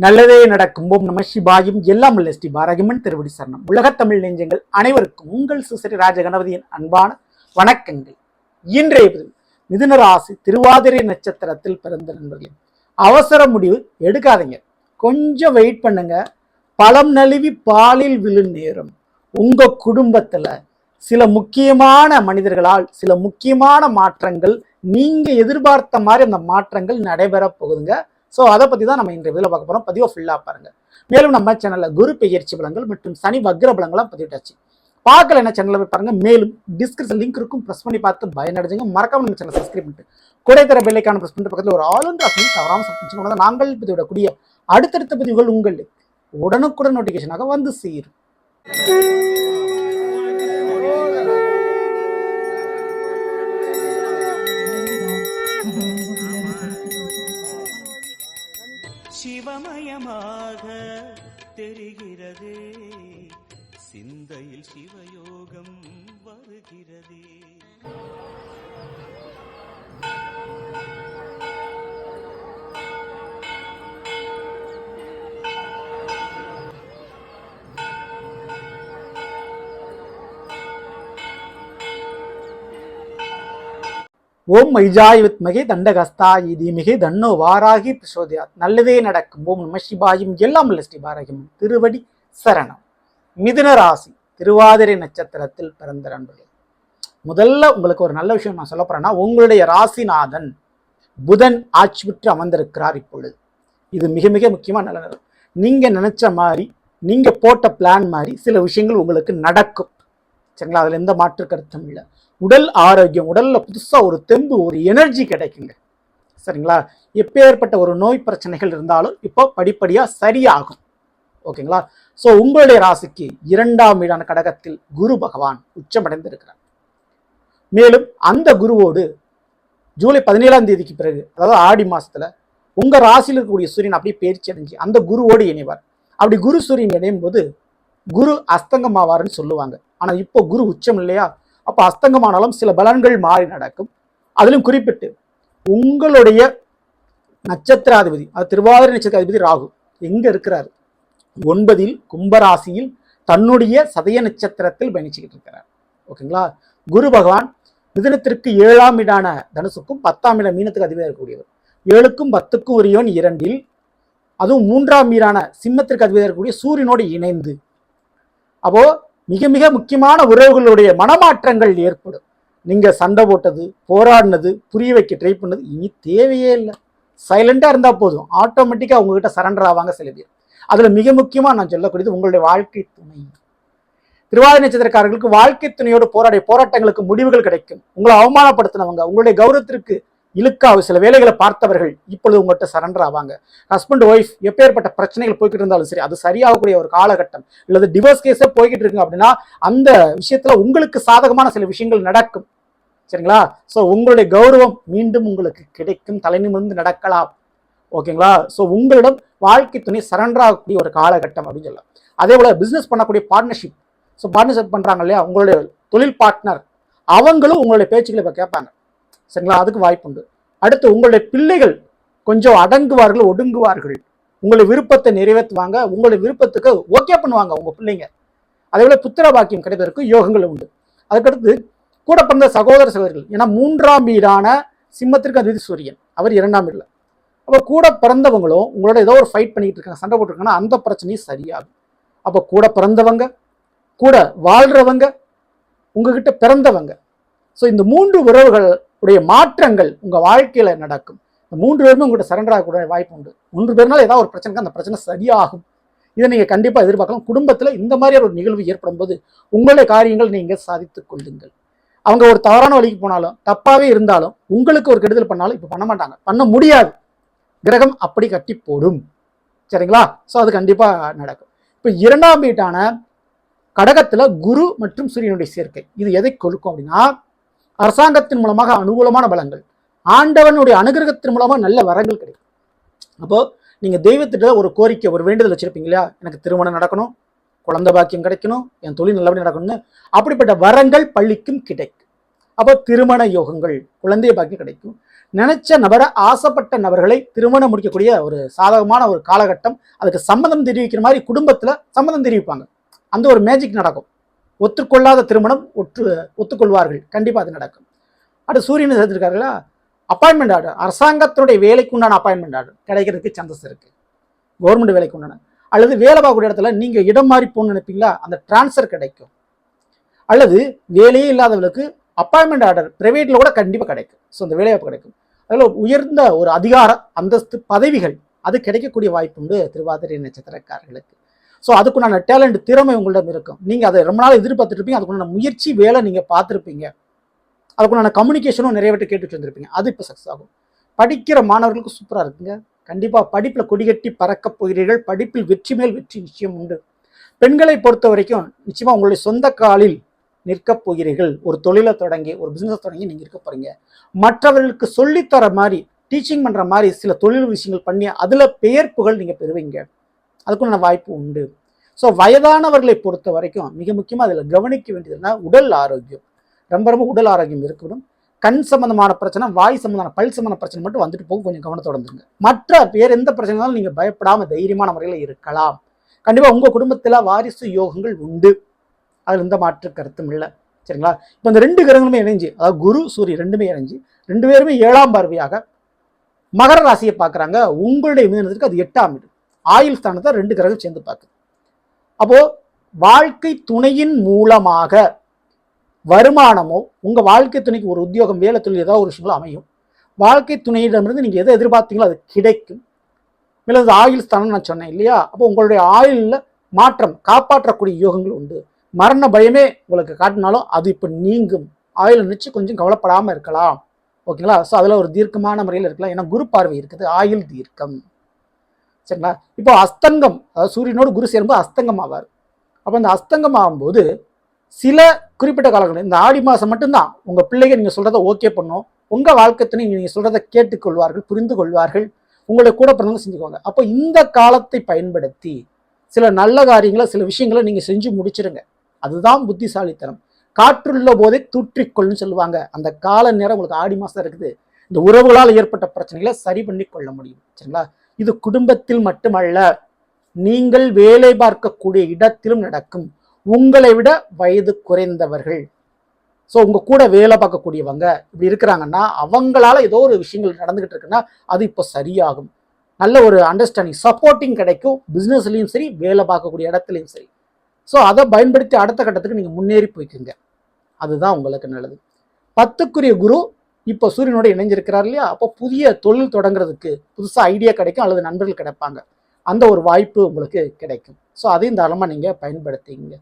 நல்லதே நடக்கும். ஓம் நம சிவாயும். எல்லாம் உள்ள ஸ்ரீ பாரகிமன் திருவடி சரணம். உலகத்தமிழ் நெஞ்சங்கள் அனைவருக்கும் உங்கள் சுசரி ராஜ கணபதியின் அன்பான வணக்கங்கள். இன்றைய மிதுன ராசி திருவாதிரை நட்சத்திரத்தில் பிறந்த நண்பர்களே, அவசர முடிவு எடுக்காதீங்க, கொஞ்சம் வெயிட் பண்ணுங்க. பழம் நழுவி பாலில் விழு நேரம். உங்க குடும்பத்துல சில முக்கியமான மனிதர்களால் சில முக்கியமான மாற்றங்கள், நீங்க எதிர்பார்த்த மாதிரி அந்த மாற்றங்கள் நடைபெற போகுதுங்க. ஸோ அதை பற்றி தான் நம்ம இன்றைய வீடியோவில் பார்க்க போகிறோம். பதிவை ஃபுல்லாக பாருங்கள். மேலும் நம்ம சேனலில் குரு பெயர்ச்சி பலங்கள் மற்றும் சனி வக்ர பலங்கள்லாம் பதிவிட்டாச்சு. பார்க்கல என்ன சேனலில் போய் பாருங்கள். மேலும் டிஸ்கிரிப்ஷன் லிங்க் இருக்கும், ப்ரெஸ் பண்ணி பார்த்து பயனடைஞ்சுங்க. மறக்காம நம்ம சேனல் சப்ஸ்கிரைப் பண்ணிட்டு கூட தர பெல்லைக்கான ப்ரெஸ் பண்ணிட்டு பக்கத்தில் ஒரு ஆளுநர் ஆப்ஷன் தவறாமல் சப்ஸ்கிரைப் நாங்கள் பதிவிடக்கூடிய அடுத்தடுத்த பதிவுகள் உங்களுக்கு உடனுக்குடன் நோட்டிஃபிகேஷனாக வந்து சேரும். சிவமயமாக தெரிகிறதே, சிந்தையில் சிவயோகம் வருகிறதே. ஓம் மைஜாய் வித்மகே தண்டகஸ்தாயி தீமிகே தன்னோ வாராகி பிரசோதயாத். நல்லதே நடக்கும். ஓம் நம சிவாயும். எல்லாம் உள்ள ஸ்ரீ பாரகிமன் திருவடி சரணம். மிதுன ராசி திருவாதிரை நட்சத்திரத்தில் பிறந்த நண்பர்கள், முதல்ல உங்களுக்கு ஒரு நல்ல விஷயம் நான் சொல்ல போறேன்னா, உங்களுடைய ராசிநாதன் புதன் ஆட்சி பெற்று அமர்ந்திருக்கிறார் இப்பொழுது. இது மிக மிக முக்கியமான நல்ல நேரம். நீங்க நினைச்ச மாதிரி, நீங்க போட்ட பிளான் மாதிரி சில விஷயங்கள் உங்களுக்கு நடக்கும். சரிங்களா? அதுல எந்த மாற்று கருத்தும் இல்லை. உடல் ஆரோக்கியம், உடல்ல புதுசா ஒரு தெம்பு, ஒரு எனர்ஜி கிடைக்குங்க. சரிங்களா? எப்பேற்பட்ட ஒரு நோய் பிரச்சனைகள் இருந்தாலும் இப்போ படிப்படியா சரியாகும். ஓகேங்களா? ஸோ உங்களுடைய ராசிக்கு 2ஆம் வீடான கடகத்தில் குரு பகவான் உச்சமடைந்திருக்கிறார். மேலும் அந்த குருவோடு ஜூலை 17ஆம் தேதிக்கு பிறகு, அதாவது ஆடி மாசத்துல உங்க ராசியில் இருக்கக்கூடிய சூரியன் அப்படியே பயிற்சி அடைஞ்சு அந்த குருவோடு இணைவார். அப்படி குரு சூரியன் இணையும் போது குரு அஸ்தங்கமாவார்னு சொல்லுவாங்க. ஆனா இப்போ குரு உச்சம் இல்லையா? அப்போ அஸ்தங்கமானாலும் சில பலன்கள் மாறி நடக்கும். அதிலும் குறிப்பிட்டு உங்களுடைய நட்சத்திராதிபதி, அது திருவாதிரை நட்சத்திராதிபதி ராகு எங்க இருக்கிறாரு? 9இல் கும்பராசியில் தன்னுடைய சதய நட்சத்திரத்தில் பயணிச்சுக்கிட்டு இருக்கிறார். ஓகேங்களா? குரு பகவான் மிதுனத்திற்கு 7ஆம் வீடான தனுசுக்கும் 10ஆம் இடம் மீனத்துக்கு அதிபதியாக இருக்கக்கூடியவர். 7க்கும் 10க்கும் உரியவன் 2இல், அதுவும் 3ஆம் வீடான சிம்மத்திற்கு அதிபதியாக இருக்கக்கூடிய சூரியனோடு இணைந்து, அப்போ மிக மிக முக்கியமான உறவுகளுடைய மனமாற்றங்கள் ஏற்படும். நீங்க சண்டை போட்டது, போராடினது, புரிய வைக்க ட்ரை பண்ணது இனி தேவையே இல்லை. சைலண்டா இருந்தா போதும், ஆட்டோமேட்டிக்கா உங்ககிட்ட சரண்டர் ஆவாங்க சில பேர். அதுல மிக முக்கியமா நான் சொல்லக்கூடியது உங்களுடைய வாழ்க்கை துணை. திருவாதிரை நட்சத்திரக்காரர்களுக்கு வாழ்க்கை துணையோடு போராடிய போராட்டங்களுக்கு முடிவுகள் கிடைக்கும். உங்களை அவமானப்படுத்தினவங்க, உங்களுடைய கௌரவத்திற்கு இழுக்காவு சில வேலைகளை பார்த்தவர்கள் இப்பொழுது உங்கள்கிட்ட சரண்டர் ஆவாங்க. ஹஸ்பண்ட் ஒய்ஃப் எப்பேற்பட்ட பிரச்சனைகள் போய்கிட்டு இருந்தாலும் சரி, அது சரியாகக்கூடிய ஒரு காலகட்டம். இல்லது டிவோர்ஸ் கேஸே போய்கிட்டு இருக்குங்க அப்படின்னா அந்த விஷயத்துல உங்களுக்கு சாதகமான சில விஷயங்கள் நடக்கும். சரிங்களா? ஸோ உங்களுடைய கௌரவம் மீண்டும் உங்களுக்கு கிடைக்கும், தலை நிமிர்ந்து நடக்கலாம். ஓகேங்களா? ஸோ உங்களிடம் வாழ்க்கை துணை சரண்டர் ஆகக்கூடிய ஒரு காலகட்டம் அப்படின்னு சொல்லலாம். அதே போல பிசினஸ் பண்ணக்கூடிய பார்ட்னர்ஷிப், ஸோ பார்ட்னர்ஷிப் பண்றாங்க இல்லையா, உங்களுடைய தொழில் பார்ட்னர் அவங்களும் உங்களுடைய பேச்சுக்களை இப்போ கேட்பாங்க. சரிங்களா? அதுக்கு வாய்ப்பு உண்டு. அடுத்து உங்களுடைய பிள்ளைகள் கொஞ்சம் அடங்குவார்கள், ஒடுங்குவார்கள். உங்களுடைய விருப்பத்தை நிறைவேற்றுவாங்க, உங்களுடைய விருப்பத்துக்கு ஓகே பண்ணுவாங்க உங்க பிள்ளைங்க. அதே போல புத்திர பாக்கியம் கிடைப்பதற்கு யோகங்கள் உண்டு. அதுக்கடுத்து கூட பிறந்த சகோதர சகோதரிகள், ஏன்னா 3ஆம் வீடான சிம்மத்திற்கு அதிபதி சூரியன், அவர் 2ஆம் வீடுல. அப்போ கூட பிறந்தவங்களும் உங்களோட ஏதோ ஒரு ஃபைட் பண்ணிட்டு இருக்காங்க, சண்டை போட்டுருக்காங்கன்னா அந்த பிரச்சனையும் சரியாகும். அப்போ கூட பிறந்தவங்க, கூட வாழ்றவங்க, உங்ககிட்ட பிறந்தவங்க, ஸோ இந்த 3 உறவுகள் உடைய மாற்றங்கள் உங்க வாழ்க்கையில நடக்கும். இந்த 3 பேருமே உங்கள்கிட்ட சரண்டர் ஆகக்கூடிய வாய்ப்பு உண்டு. 3 பேர்னால ஏதாவது ஒரு பிரச்சனைக்கு அந்த பிரச்சனை சரியாகும். இதை நீங்க கண்டிப்பா எதிர்பார்க்கலாம். குடும்பத்துல இந்த மாதிரியான ஒரு நிகழ்வு ஏற்படும் போது உங்களுடைய காரியங்கள் நீங்க சாதித்துக் கொள்ளுங்கள். அவங்க ஒரு தவறான வழிக்கு போனாலும், தப்பாவே இருந்தாலும், உங்களுக்கு ஒரு கெடுதல் பண்ணாலும் இப்ப பண்ண மாட்டாங்க, பண்ண முடியாது. கிரகம் அப்படி கட்டி போடும். சரிங்களா? ஸோ அது கண்டிப்பா நடக்கும். இப்ப 2ஆம் வீட்டான கடகத்துல குரு மற்றும் சூரியனுடைய சேர்க்கை, இது எதை கொடுக்கும் அப்படின்னா, அரசாங்கத்தின் மூலமாக அனுகூலமான பலங்கள், ஆண்டவனுடைய அனுகிரகத்தின் மூலமாக நல்ல வரங்கள் கிடைக்கும். அப்போ நீங்க தெய்வத்திட்ட ஒரு கோரிக்கை, ஒரு வேண்டுதல் வச்சிருப்பீங்க இல்லையா, எனக்கு திருமணம் நடக்கணும், குழந்தை பாக்கியம் கிடைக்கணும், என் தொழில் நல்லபடி நடக்கணும்னு. அப்படிப்பட்ட வரங்கள் பள்ளிக்கும் கிடைக்கும். அப்போ திருமண யோகங்கள், குழந்தை பாக்கியம் கிடைக்கும். நினைச்ச நபரை, ஆசைப்பட்ட நபர்களை திருமணம் முடிக்கக்கூடிய ஒரு சாதகமான ஒரு காலகட்டம். அதுக்கு சம்மதம் தெரிவிக்கிற மாதிரி குடும்பத்துல சம்மதம் தெரிவிப்பாங்க. அந்த ஒரு மேஜிக் நடக்கும். ஒத்துக்கொள்ளாத திருமணம் ஒத்துக்கொள்வார்கள். கண்டிப்பா அது நடக்கும். அடுத்து சூரியன் சேர்த்திருக்காருங்களா, அப்பாயின்மெண்ட் ஆர்டர், அரசாங்கத்தினுடைய வேலைக்கு உண்டான அப்பாயின்மெண்ட் ஆர்டர் கிடைக்கிறதுக்கு சான்சஸ் இருக்கு. கவர்மெண்ட் வேலைக்கு உண்டான, அல்லது வேலை பார்க்கக்கூடிய இடத்துல நீங்க இடம் மாறி போகணும்னு நினைப்பீங்களா, அந்த டிரான்ஸ்ஃபர் கிடைக்கும். அல்லது வேலையே இல்லாதவர்களுக்கு அப்பாயின்மெண்ட் ஆர்டர் பிரைவேட்ல கூட கண்டிப்பா கிடைக்கும். ஸோ அந்த வேலைவாய்ப்பு கிடைக்கும். அதில் உயர்ந்த ஒரு அதிகார அந்தஸ்து பதவிகள் அது கிடைக்கக்கூடிய வாய்ப்பு உண்டு திருவாதிரை நட்சத்திரக்காரர்களுக்கு. ஸோ அதுக்குண்டான டேலண்ட், திறமை உங்களிடம் இருக்கும். நீங்கள் அதை ரொம்ப நாள் எதிர்பார்த்துட்டு இருப்பீங்க. அதுக்குண்டான முயற்சி, வேலை நீங்கள் பார்த்துருப்பீங்க. அதுக்குண்டான கம்யூனிகேஷனும் நிறைய பேர் கேட்டுட்டு வந்திருப்பீங்க. அது இப்போ சக்ஸஸ் ஆகும். படிக்கிற மாணவர்களுக்கு சூப்பராக இருக்குங்க. கண்டிப்பாக படிப்பில் கொடிகட்டி பறக்கப் போகிறீர்கள். படிப்பில் வெற்றி மேல் வெற்றி நிச்சயம் உண்டு. பெண்களை பொறுத்த வரைக்கும் நிச்சயமாக உங்களுடைய சொந்த காலில் நிற்கப் போகிறீர்கள். ஒரு தொழிலை தொடங்கி, ஒரு பிஸ்னஸ் தொடங்கி நீங்கள் இருக்க போகிறீங்க. மற்றவர்களுக்கு சொல்லித்தர மாதிரி, டீச்சிங் பண்ணுற மாதிரி சில தொழில் விஷயங்கள் பண்ணி அதில் பெயர் புகழ் நீங்கள் பெறுவீங்க. அதுக்குண்டான வாய்ப்பு உண்டு. ஸோ வயதானவர்களை பொறுத்த வரைக்கும் மிக முக்கியமாக அதில் கவனிக்க வேண்டியதுன்னா உடல் ஆரோக்கியம். ரொம்ப ரொம்ப உடல் ஆரோக்கியம் இருக்கணும். கண் சம்பந்தமான பிரச்சனை, வாய் சம்பந்தமான, பல் சம்பந்தமான பிரச்சனை மட்டும் வந்துட்டு போகும். கொஞ்சம் கவனத்தோட இருந்துங்க. மற்ற வேறு எந்த பிரச்சனைனாலும் நீங்கள் பயப்படாமல் தைரியமான முறையில் இருக்கலாம். கண்டிப்பாக உங்கள் குடும்பத்தில் வாரிசு யோகங்கள் உண்டு. அதில் எந்த மாற்று கருத்தும் இல்லை. சரிங்களா? இப்போ இந்த 2 கிரகங்களுமே இணைஞ்சு, அதாவது குரு சூரியன் ரெண்டுமே இணைஞ்சு 2 பேருமே 7ஆம் பார்வையாக மகர ராசியை பார்க்குறாங்க. உங்களுடைய மிதனத்துக்கு அது 8ஆம் வீடு. ஆயுள் ஸ்தானத்தை 2 கிரகம் சேர்ந்து பார்க்குது. அப்போ வாழ்க்கை துணையின் மூலமாக வருமானமோ, உங்க வாழ்க்கை துணைக்கு ஒரு உத்தியோகம், வேலை, தொழில் ஏதாவது ஒரு விஷயங்களோ அமையும். வாழ்க்கை துணையிடமிருந்து நீங்க எதை எதிர்பார்த்தீங்களோ அது கிடைக்கும். மேலும் ஆயுள் ஸ்தானம் நான் சொன்னேன் இல்லையா? அப்போ உங்களுடைய ஆயுள்ல மாற்றம், காப்பாற்றக்கூடிய யோகங்கள் உண்டு. மரண பயமே உங்களுக்கு காட்டினாலும் அது இப்போ நீங்கும். ஆயுள் நினைச்சு கொஞ்சம் கவலைப்படாமல் இருக்கலாம். ஓகேங்களா? ஸோ அதில் ஒரு தீர்க்கமான முறையில் இருக்கலாம். ஏன்னா குரு பார்வை இருக்குது, ஆயுள் தீர்க்கம். சரிங்களா? இப்போ அஸ்தங்கம், அதாவது சூரியனோடு குரு சேரும்போது அஸ்தங்கம் ஆவார். அப்போ இந்த அஸ்தங்கம் ஆகும்போது சில குறிப்பிட்ட காலங்கள், இந்த ஆடி மாதம் மட்டும்தான் உங்கள் பிள்ளைங்க நீங்கள் சொல்கிறத ஓகே பண்ணும். உங்கள் வாழ்க்கை நீங்கள் சொல்கிறத கேட்டுக்கொள்வார்கள், புரிந்து கொள்வார்கள். உங்களை கூட பிறந்தவங்க செஞ்சுக்குவாங்க. அப்போ இந்த காலத்தை பயன்படுத்தி சில நல்ல காரியங்களை, சில விஷயங்களை நீங்கள் செஞ்சு முடிச்சிருங்க. அதுதான் புத்திசாலித்தனம். காற்றுள்ள போதே தூற்றிக்கொள்ளுன்னு சொல்லுவாங்க. அந்த கால நேரம் உங்களுக்கு ஆடி மாதம் இருக்குது. இந்த உறவுகளால் ஏற்பட்ட பிரச்சனைகளை சரி பண்ணி கொள்ள முடியும். சரிங்களா? இது குடும்பத்தில் மட்டுமல்ல, நீங்கள் வேலை பார்க்கக்கூடிய இடத்திலும் நடக்கும். உங்களை விட வயது குறைந்தவர்கள், ஸோ உங்க கூட வேலை பார்க்கக்கூடியவங்க இப்படி இருக்கிறாங்கன்னா, அவங்களால ஏதோ ஒரு விஷயங்கள் நடந்துகிட்டு இருக்குன்னா அது இப்போ சரியாகும். நல்ல ஒரு அண்டர்ஸ்டாண்டிங், சப்போர்ட்டிங் கிடைக்கும். பிஸ்னஸ்லையும் சரி, வேலை பார்க்கக்கூடிய இடத்துலையும் சரி. ஸோ அதை பயன்படுத்தி அடுத்த கட்டத்துக்கு நீங்கள் முன்னேறி போய்க்குங்க. அதுதான் உங்களுக்கு நல்லது. 10க்குரிய குரு இப்போ சூரியனோட இணைஞ்சிருக்கிறார் இல்லையா? அப்போ புதிய தொழில் தொடங்குறதுக்கு புதுசாக ஐடியா கிடைக்கும், அல்லது நண்பர்கள் கிடைப்பாங்க. அந்த ஒரு வாய்ப்பு உங்களுக்கு கிடைக்கும். ஸோ அதையும் தாராளமாக நீங்கள் பயன்படுத்திங்க.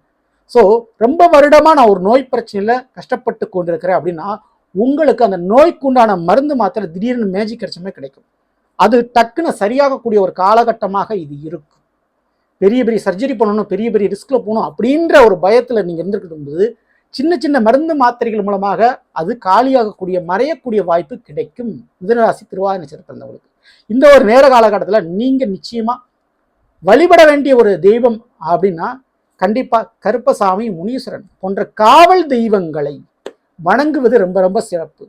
ஸோ ரொம்ப வருடமாக நான் ஒரு நோய் பிரச்சனையில் கஷ்டப்பட்டு கொண்டிருக்கிறேன் அப்படின்னா, உங்களுக்கு அந்த நோய்க்கு உண்டான மருந்து மாத்திரை திடீர்னு மேஜிக் கிடைச்சமே கிடைக்கும். அது டக்குன்னு சரியாகக்கூடிய ஒரு காலகட்டமாக இது இருக்கும். பெரிய பெரிய சர்ஜரி பண்ணணும், பெரிய பெரிய ரிஸ்கில் போகணும் அப்படின்ற ஒரு பயத்தில் நீங்கள் இருந்துக்கிட்டு போது சின்ன சின்ன மருந்து மாத்திரைகள் மூலமாக அது காலியாகக்கூடிய, மறையக்கூடிய வாய்ப்பு கிடைக்கும். மிதுனராசி திருவாதிரை நட்சத்திரம் பிறந்தவங்களுக்கு இந்த ஒரு நேர காலகட்டத்தில் நீங்கள் நிச்சயமாக வழிபட வேண்டிய ஒரு தெய்வம் அப்படின்னா கண்டிப்பாக கருப்பசாமி, முனீஸ்வரன் போன்ற காவல் தெய்வங்களை வணங்குவது ரொம்ப ரொம்ப சிறப்பு.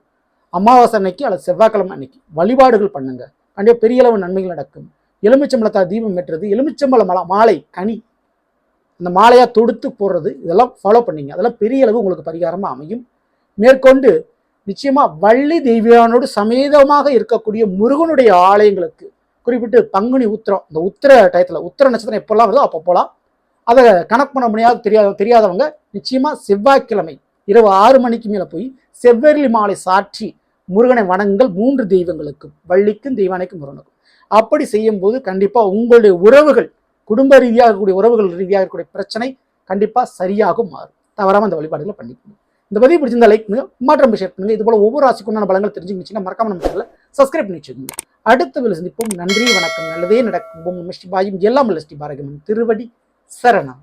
அமாவாசை அன்னைக்கு அல்லது செவ்வாய்க்கிழமை அன்னைக்கு வழிபாடுகள் பண்ணுங்க. கண்டிப்பாக பெரிய அளவு நன்மைகள் நடக்கும். எலுமிச்சம்பழத்தால் தீபம் ஏற்றுறது, எலுமிச்சம்பழ மாலை, கனி இந்த மாலையாக தொடுத்து போடுறது, இதெல்லாம் ஃபாலோ பண்ணிங்க. அதெல்லாம் பெரிய அளவு உங்களுக்கு பரிகாரமாக அமையும். மேற்கொண்டு நிச்சயமாக வள்ளி தெய்வியானோடு சமேதமாக இருக்கக்கூடிய முருகனுடைய ஆலயங்களுக்கு, குறிப்பிட்டு பங்குனி உத்திரம், இந்த உத்திர டயத்தில், உத்திர நட்சத்திரம் எப்போல்லாம் வருதோ அப்போ போகலாம். அதை கணக்கு பண்ண முடியாது தெரியாதவங்க நிச்சயமாக செவ்வாய்க்கிழமை இரவு 6 மணிக்கு மேலே போய் செவ்வரளி மாலை சாற்றி முருகனை வணங்குங்கள். 3 தெய்வங்களுக்கும், வள்ளிக்கும், தெய்வானைக்கும், முருகனுக்கும். அப்படி செய்யும் போது கண்டிப்பாக உங்களுடைய உறவுகள், குடும்ப ரீதியாக இருக்கக்கூடிய உறவுகள் ரீதியாக இருக்கக்கூடிய பிரச்சனை கண்டிப்பாக சரியாகும் மாறும். தவறாமல் அந்த வழிபாடுகளை பண்ணிக்கணும். இந்த பதிவு பிடிச்சிருந்தா லைக் பண்ணுங்க, மாற்றம் ஷேர் பண்ணுங்க. இது போல ஒவ்வொரு ராசிக்குண்டான பலங்கள் தெரிஞ்சுக்கிச்சுன்னா மறக்காம நம்ம சேனலை சப்ஸ்கிரைப் பண்ணி வச்சுக்கோங்க. அடுத்த வேலை சந்திப்போம். நன்றி, வணக்கம். நல்லதே நடக்கும். ஓம் நம சிவாய. எல்லாம் வல்ல ஸ்ரீ பாரகமன் திருவடி சரணம்.